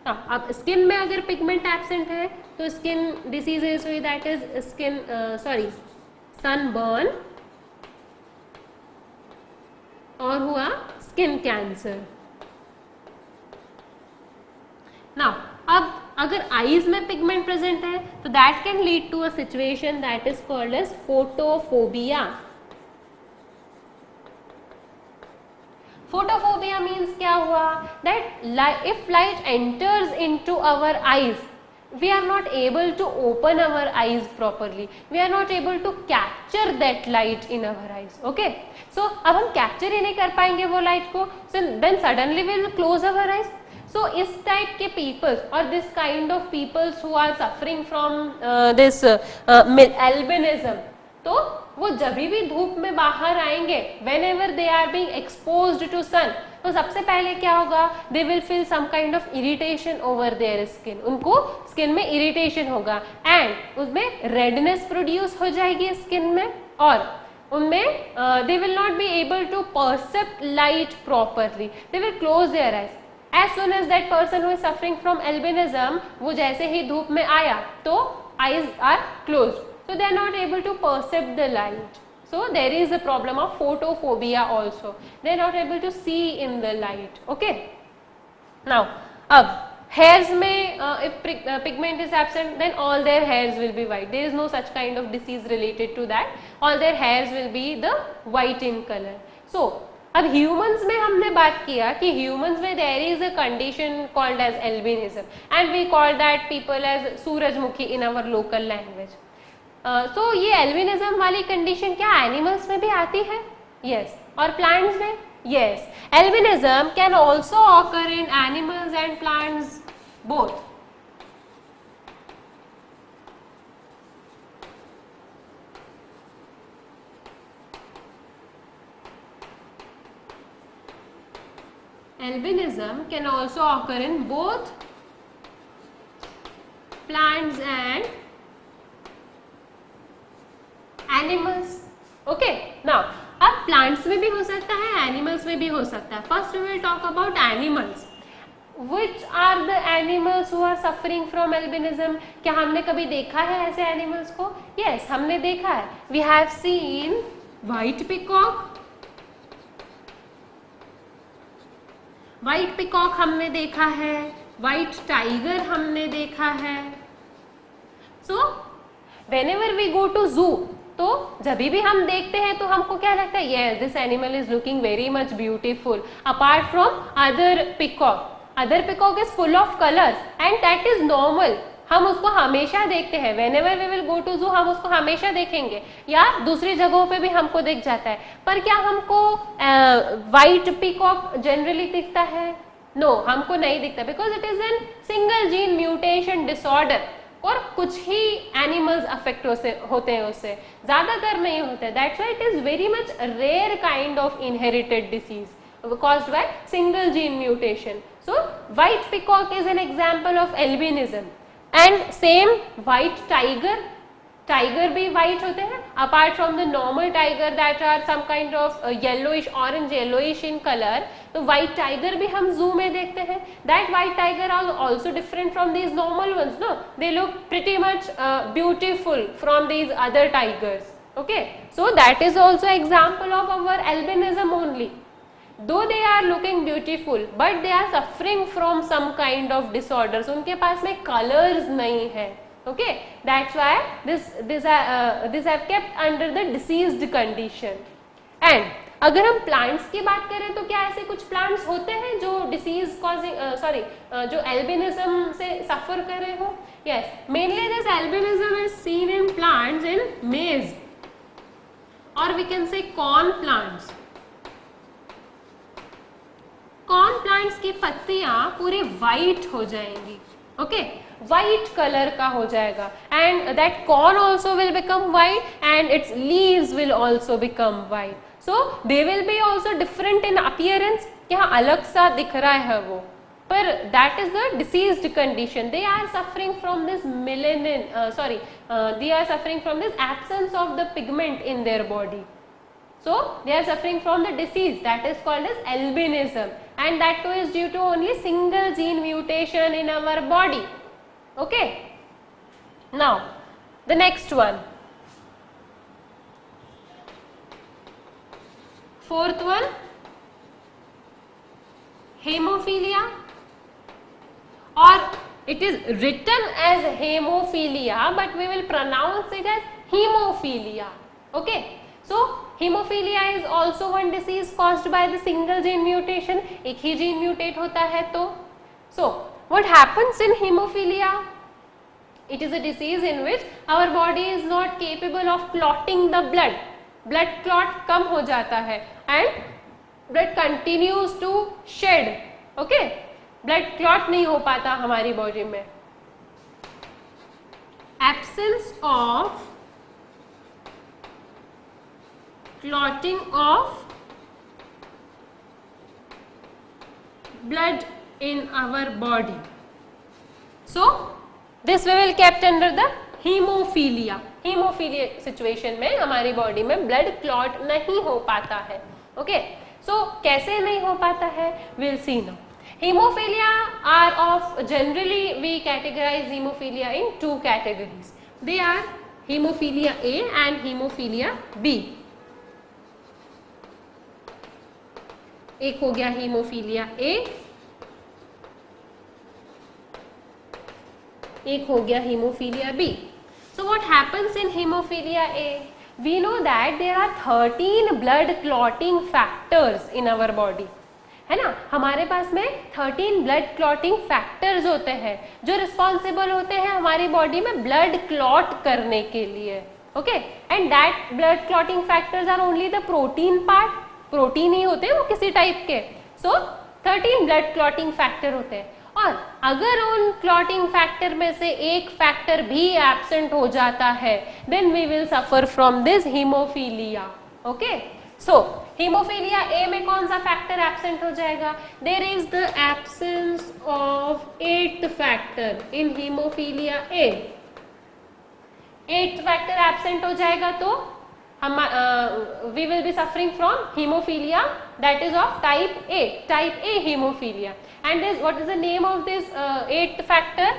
अब स्किन में अगर पिगमेंट एब्सेंट है तो स्किन डिसीजेज हुई, दैट इज स्किन सनबर्न और हुआ स्किन कैंसर. नाउ अब अगर आईज में पिगमेंट प्रेजेंट है तो that can lead to a situation that is called as photophobia. Photophobia means क्या हुआ? That if light enters into our eyes, we are not able to open our eyes properly, we are not able to capture that light in our eyes. Okay, so अब हम कैप्चर ही नहीं कर पाएंगे वो लाइट को, so then suddenly we will close our eyes. So इस टाइप के पीपल्स और this kind of peoples who are suffering from this albinism, तो वो जब भी धूप में बाहर आएंगे, whenever they are being exposed to sun, तो सबसे पहले क्या होगा? They will feel some kind of irritation over their skin. उनको स्किन में इरिटेशन होगा एंड उसमें रेडनेस प्रोड्यूस हो जाएगी स्किन में, और उनमें they will not be able to परसेप्ट light properly, they will close their eyes. As soon as that person who is suffering from albinism, वो जैसे ही धूप में आया तो eyes are closed, so they are not able to perceive the light. So there is a problem of photophobia also. They are not able to see in the light. Okay. Now, अब hairs में if pigment is absent, then all their hairs will be white. There is no such kind of disease related to that. All their hairs will be the white in color. So अब ह्यूमंस में हमने बात किया कि ह्यूमंस में there is a condition called as albinism and we call that people as surajmukhi in our local language. तो ये एल्बिनिज्म वाली कंडीशन क्या एनिमल्स में भी आती है? यस. और प्लांट्स में? Yes. Albinism can also occur in animals and plants both. Albinism can also occur in both plants and animals. Okay, now अब plants में भी हो सकता है, animals में भी हो सकता है. First we will talk about animals. Which are the animals who are suffering from albinism? क्या हमने कभी देखा है ऐसे एनिमल्स को? Yes, हमने देखा है. We have seen white peacock. White peacock हमने देखा है, व्हाइट टाइगर हमने देखा है. सो whenever we go to zoo, तो जब भी हम देखते हैं तो हमको क्या लगता है? Yes, this animal is looking very much beautiful. Apart from other peacock is full of colors and that is normal. हम उसको हमेशा देखते हैं. Whenever we will go to zoo, हम उसको हमेशा देखेंगे या दूसरी जगहों पे भी हमको दिख जाता है. पर क्या हमको व्हाइट पीकॉक जनरली दिखता है? नो, हमको नहीं दिखता, because it is an single gene mutation disorder. और कुछ ही एनिमल्स अफेक्ट होते हैं उससे, ज्यादातर नहीं होते. That's why it is very much rare kind of inherited disease caused by single gene mutation. So white peacock is an example of albinism. And same white tiger भी white होते हैं. Apart from the normal tiger that are some kind of yellowish, orange yellowish in color, तो white tiger भी हम zoo में देखते हैं. That white tiger are also different from these normal ones, no? They look pretty much beautiful from these other tigers. Okay, so that is also example of our albinism only. Though they are looking beautiful, but they are suffering from some kind of disorders. उनके पास में colors नहीं है. Okay, that's why this have kept under the diseased condition. And अगर हम plants की बात करें तो क्या ऐसे कुछ plants होते हैं जो disease causing जो albinism से suffer कर रहे हो? Yes, mainly this albinism is seen in plants in maize, or we can say corn plants. Corn plants की पत्तियां पूरे व्हाइट हो जाएंगी. ओके, व्हाइट कलर का हो जाएगा. And that corn also will become white and its leaves will also become white. So they will be also different in appearance. यहाँ अलग सा दिख रहा है वो, पर that is the diseased condition. They are suffering from this melanin, they are suffering from this absence of the pigment in their body. So they are suffering from the disease that is called as albinism, and that too is due to only single gene mutation in our body. Okay, now the next one, fourth one, hemophilia, or it is written as hemophilia but we will pronounce it as hemophilia. Okay, so hemophiliा is also one disease caused by the single gene mutation. एक ही जीन म्यूटेट होता है तो. So what happens in hemophilia? It is a disease in which our body is not capable of clotting the blood. Blood clot कम हो जाता है and blood continues to shed. Okay, blood clot नहीं हो पाता हमारी बॉडी में. Absence of clotting of blood in our body. So this we will kept under the hemophilia. Hemophilia situation में हमारी बॉडी में blood clot नहीं हो पाता है. Okay, so कैसे नहीं हो पाता है? We'll see now. Hemophilia are of, generally we categorize hemophilia in two categories. They are hemophilia A and hemophilia B. एक हो गया हीमोफीलिया ए, एक हो गया haemophilia B. So what happens in haemophilia A? We know that there are 13 blood clotting factors in our body. है ना, हमारे पास में 13 ब्लड क्लॉटिंग फैक्टर्स होते हैं जो रिस्पॉन्सिबल होते हैं हमारी बॉडी में ब्लड क्लॉट करने के लिए. Okay, and that blood clotting factors are only the protein part. Protein ही होते हैं वो किसी टाइप के. सो 13 ब्लड क्लॉटिंग फैक्टर होते हैं. और अगर उन क्लॉटिंग फैक्टर में से एक फैक्टर भी एब्सेंट हो जाता है, then we will suffer from this haemophilia. Okay, so haemophilia A में कौन सा फैक्टर एब्सेंट हो जाएगा? There is the absence of 8th factor in haemophilia A. 8th factor absent हो जाएगा तो हम we will be suffering from hemophilia that is of type A hemophilia. And this, what is the name of this eighth factor?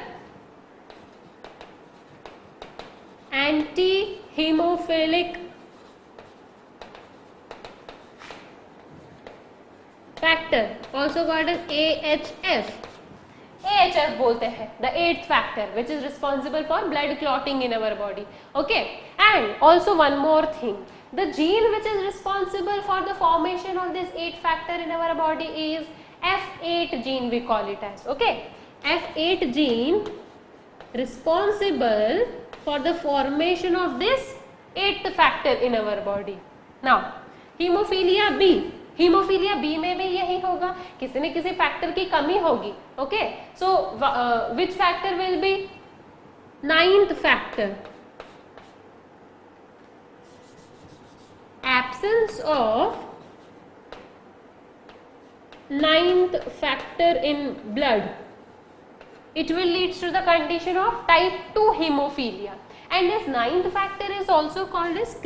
Anti-hemophilic factor, also called as AHF. AHF बोलते हैं, the eighth factor which is responsible for blood clotting in our body. Okay, and also one more thing, the gene which is responsible for the formation of this eighth factor in our body is F8 gene, we call it as. Okay, F8 gene responsible for the formation of this eighth factor in our body. Now, hemophilia B. Haemophilia B में भी यही होगा, किसी न किसी फैक्टर की कमी होगी. Okay, so which factor will be? Ninth factor. Absence of ninth factor in blood, it will lead to the condition of type 2 hemophilia. And this ninth factor is also called as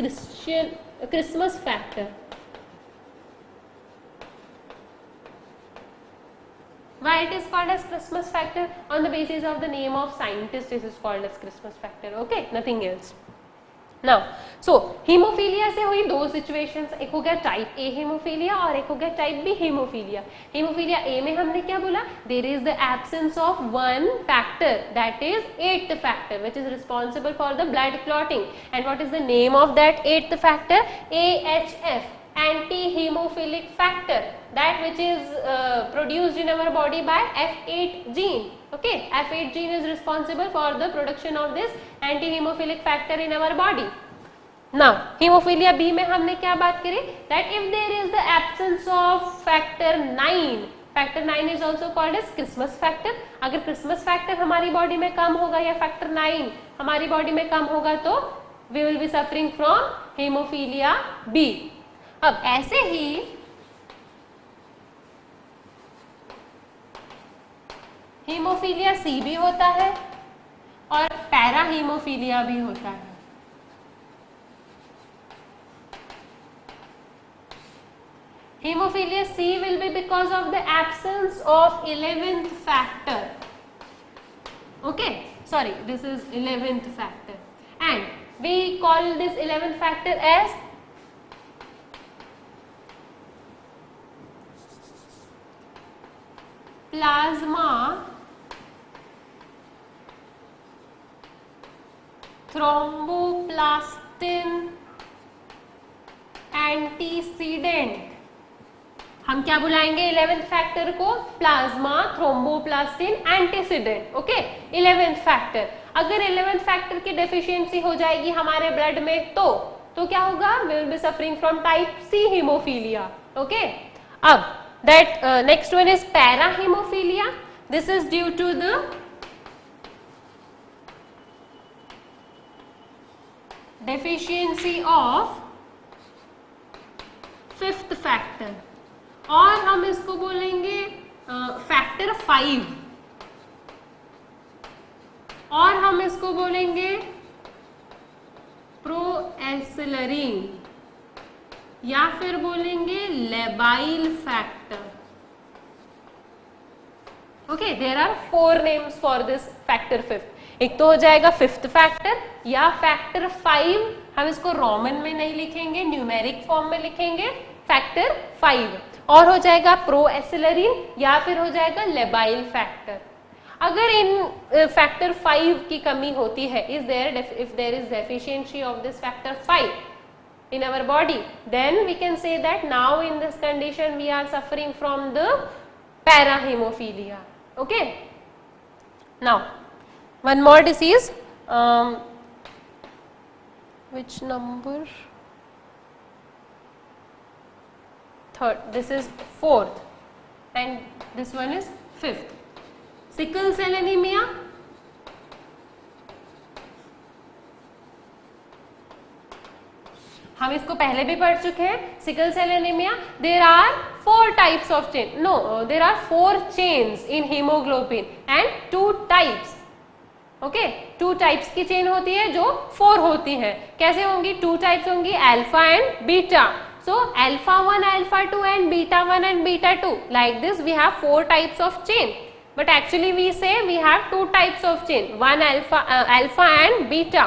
Christmas factor. Why it is called as Christmas factor? On the basis of the name of scientist, this is called as Christmas factor. Okay, nothing else. Now, so haemophilia से हुई दो सिचुएशंस, एक हो गया टाइप ए हीमोफीलिया और एक हो गया type B haemophilia. Haemophilia A में हमने क्या बोला? There is the absence of one factor, that is eighth factor, which is responsible for the blood clotting. And what is the name of that eighth factor? AHF, anti-hemophilic factor, that which is produced in our body by F8 gene. Okay, F8 gene is responsible for the production of this anti-hemophilic factor in our body. Now, hemophilia B में हमने क्या बात करी? That if there is the absence of factor 9, factor 9 is also called as Christmas factor. अगर Christmas factor हमारी बॉडी में कम होगा या factor 9 हमारी बॉडी में कम होगा तो we will be suffering from hemophilia B. अब ऐसे ही हीमोफीलिया सी भी होता है और पैरा हीमोफीलिया भी होता है. Hemophilia C will be because of the absence of 11th factor. Okay, sorry, this is 11th factor, and we call this 11th factor as plasma thromboplastin antecedent. हम क्या बुलाएंगे 11th फैक्टर को? Plasma thromboplastin antecedent. Okay, 11th factor. अगर 11th फैक्टर की डेफिशिएंसी हो जाएगी हमारे ब्लड में तो क्या होगा? We will be suffering from type C haemophilia. Okay, अब that next one is parahemophilia. This is due to the deficiency of fifth factor, और हम इसको बोलेंगे फैक्टर 5, और हम इसको बोलेंगे प्रोएसिलरीन या फिर बोलेंगे labile factor. Okay, there are 4 names for this factor 5. एक तो हो जाएगा फिफ्थ फैक्टर या फैक्टर 5, हम इसको रोमन में नहीं लिखेंगे, न्यूमेरिक फॉर्म में लिखेंगे फैक्टर 5, और हो जाएगा प्रोएसिलरीन या फिर हो जाएगा लेबाइल फैक्टर. अगर इन फैक्टर 5 की कमी होती है, if there is deficiency of this factor 5 in our body, then we can say that now in this condition we are suffering from the parahemophilia. Okay, now one more disease, which number? Third. This is 4th and this one is 5th. Sickle cell anemia. हम इसको पहले भी पढ़ चुके हैं. Sickle cell anaemia, there are 4 types of chain, no there are 4 chains in haemoglobin and 2 types. Okay, 2 types की चेन होती है जो 4 होती है। कैसे होंगी? 2 टाइप्स होंगी, alpha and beta. So alpha 1, alpha 2 and beta 1 and beta 2, like this we have 4 types of chain, but actually we say we have 2 types of chain, 1 alpha and beta.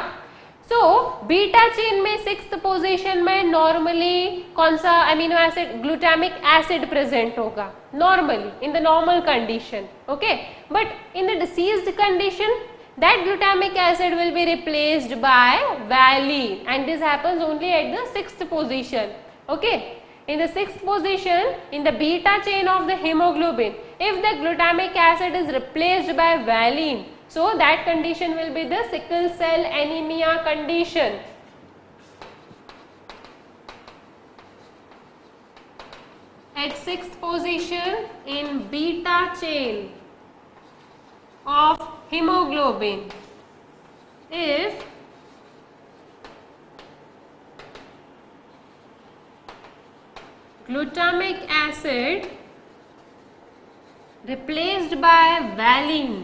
So beta chain में 6th पोजीशन में नॉर्मली कौन सा amino acid? Glutamic acid present होगा normally in the normal condition, okay, but in the diseased condition that glutamic acid will be replaced by valine, and this happens only at the 6th position, okay. In the 6th position in the beta chain of the hemoglobin, if the glutamic acid is replaced by valine, so that condition will be the sickle cell anemia condition. At 6th position in beta chain of hemoglobin, if glutamic acid replaced by valine,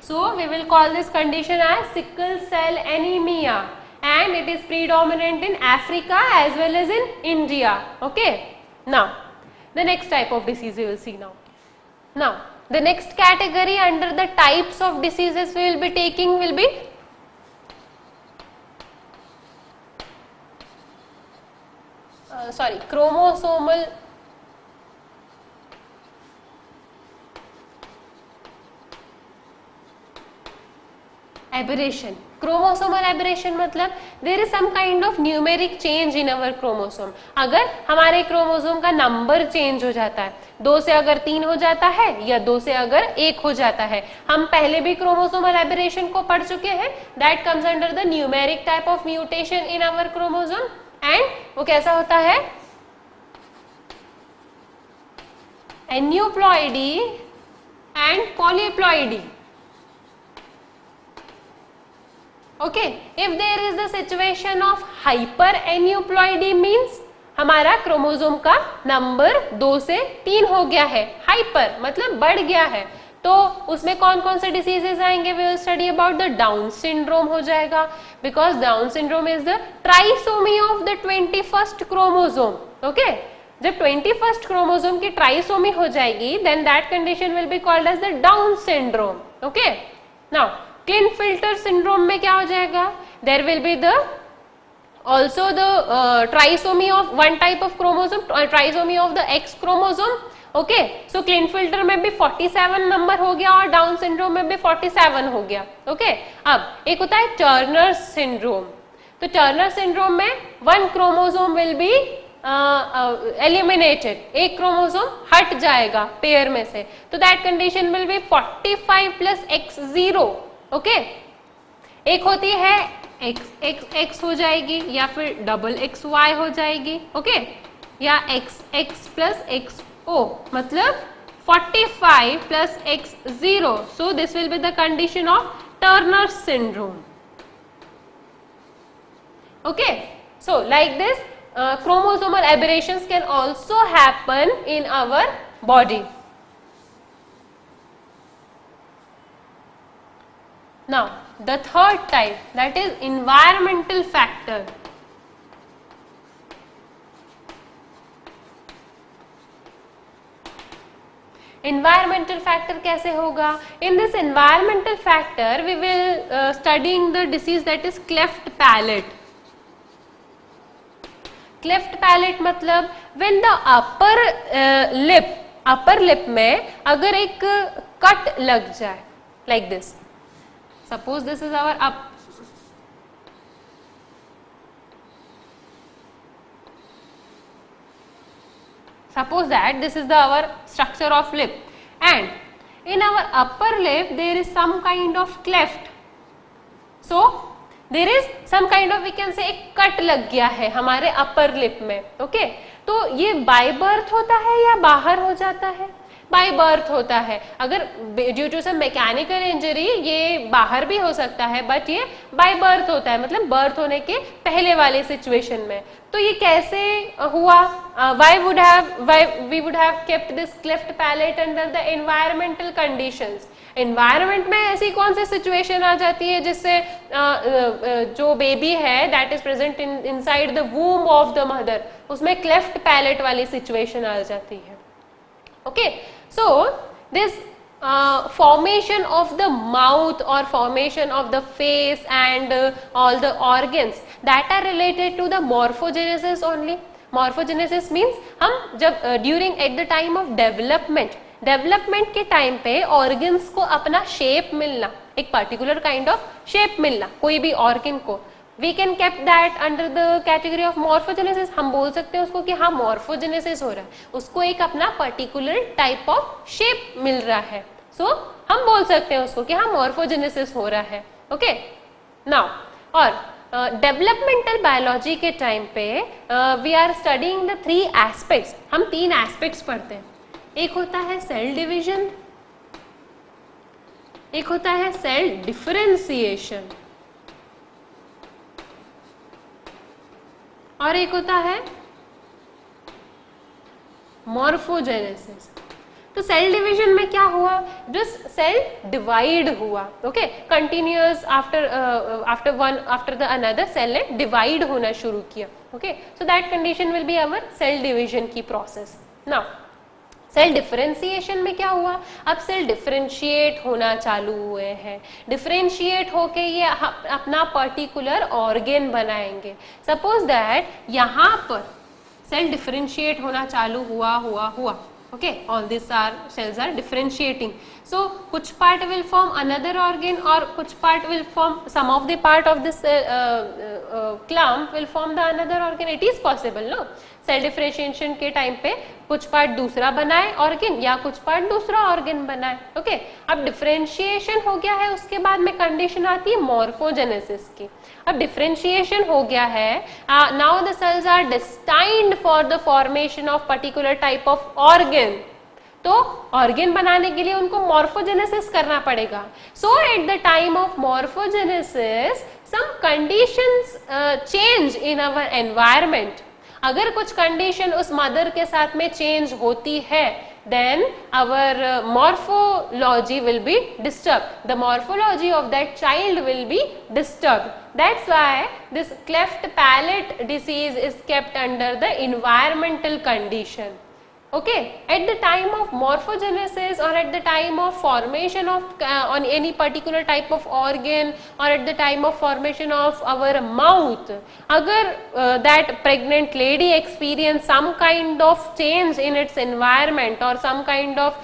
so we will call this condition as sickle cell anemia, and it is predominant in Africa as well as in India, okay. Now the next type of disease we will see now. Now the next category under the types of diseases we will be taking will be chromosomal aberration. Chromosomal aberration मतलब there is some kind of numeric change in our chromosome. अगर हमारे क्रोमोसोम का नंबर चेंज हो जाता है, 2 से अगर 3 हो जाता है या 2 से अगर 1 हो जाता है, हम पहले भी क्रोमोसोमल एबरेशन को पढ़ चुके हैं, that comes under the numeric type of mutation in our chromosome, and वो कैसा होता है? Aneuploidy and polyploidy, okay. If there is the situation of hyper aneuploidy means हमारा क्रोमोसोम का नंबर 2 से 3 हो गया है, हाइपर मतलब बढ़ गया है, तो उसमें कौन कौन से डिसीजेस आएंगे? We will study about the Down syndrome हो जाएगा, because Down syndrome is the trisomy of the 21st chromosome, okay. जब 21st क्रोमोसोम की ट्राइसोमी हो जाएगी, then that condition will be called as the Down syndrome, okay. Now Klinefelter syndrome में क्या हो जाएगा? There will be the also the trisomy of one type of chromosome, trisomy of the X chromosome, okay. So Klinefelter में भी 47 नंबर हो गया और डाउन सिंड्रोम में भी 47 हो गया, okay. अब एक होता है टर्नर सिंड्रोम, तो टर्नर सिंड्रोम में 1 क्रोमोसोम विल बी एलिमिनेटेड, एक क्रोमोसोम हट जाएगा पेयर में से, तो that condition will B 45 + X0, okay. एक होती है x हो जाएगी या फिर XY हो जाएगी, ओके, या x + XO मतलब 45 + X0, so this will be the condition of Turner syndrome, okay. So like this chromosomal aberrations can also happen in our body. Now the third type, that is environmental factor. Environmental factor कैसे होगा? In this environmental factor we will studying the disease that is cleft palate. Cleft palate मतलब when the upper lip में अगर एक कट लग जाए, like this. Suppose this is our suppose that this is our structure of lip, and in our upper lip there is some kind of cleft, so there is some kind of, we can say, एक कट लग गया है हमारे अपर लिप में, ओके। तो ये बाय बर्थ होता है या बाहर हो जाता है? बाय बर्थ होता है। अगर due to some mechanical injury ये बाहर भी हो सकता है, बट ये बाय बर्थ होता है, मतलब बर्थ होने के पहले वाले सिचुएशन में। तो ये कैसे हुआ? why we would have kept this cleft palate under the environmental conditions, environment में ऐसी कौन सी सिचुएशन आ जाती है जिससे जो बेबी है that is present inside the वूम of the mother, उसमें क्लेफ्ट पैलेट वाली सिचुएशन आ जाती है. Okay, so this formation of the mouth or formation of the face and all the organs that are related to the morphogenesis only. Morphogenesis means हम जब during at the time of development के टाइम पे organs को अपना shape मिलना, एक particular kind of shape मिलना कोई भी organ को, we can kept that under the category of morphogenesis. हम बोल सकते हैं उसको कि हाँ morphogenesis हो रहा है, उसको एक अपना particular type of shape मिल रहा है, so हम बोल सकते हैं उसको कि हाँ morphogenesis हो रहा है. ओके, नाउ और डेवलपमेंटल बायोलॉजी के टाइम पे we are studying the 3 aspects. हम 3 एस्पेक्ट्स पढ़ते हैं. एक होता है सेल डिवीजन, एक होता है सेल डिफरेंशिएशन और एक होता है मॉर्फोजेनेसिस. तो सेल डिवीजन में क्या हुआ, जो सेल डिवाइड हुआ, okay, continuous after the another cell ने डिवाइड होना शुरू किया. Okay, so that condition will be our cell division की प्रोसेस. नाउ सेल डिफरेंशिएशन में क्या हुआ, अब सेल डिफरेंशिएट होना चालू हुए हैं. डिफरेंशिएट होके ये अपना पर्टिकुलर ऑर्गेन बनाएंगे. सपोज दैट यहाँ पर सेल डिफरेंशिएट होना चालू हुआ. Okay, all these cells are differentiating. So कुछ part will form another organ और कुछ part will form, some of the part of this clump will form the another organ. It is possible, no? Cell differentiation के टाइम पे कुछ पार्ट दूसरा बनाए ऑर्गेन या कुछ पार्ट दूसरा ऑर्गेन बनाए. ओके, अब डिफरेंशिएशन हो गया है, उसके बाद में कंडीशन आती है मॉर्फोजेनेसिस की. अब डिफरेंशिएशन हो गया है, now the cells are destined for the formation of particular type of organ. तो ऑर्गेन बनाने के लिए उनको मॉर्फोजेनेसिस करना पड़ेगा. So at the time of morphogenesis some conditions change in our environment. अगर कुछ कंडीशन उस मदर के साथ में चेंज होती है, then our morphology will be disturbed. The morphology of that child will be disturbed. That's why this cleft palate disease is kept under the environmental condition. Okay, at the time of morphogenesis or at the time of formation of on any particular type of organ or at the time of formation of our mouth, agar that pregnant lady experience some kind of change in its environment or some kind of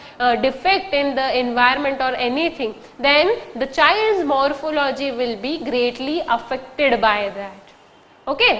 defect in the environment or anything, then the child's morphology will be greatly affected by that. Okay.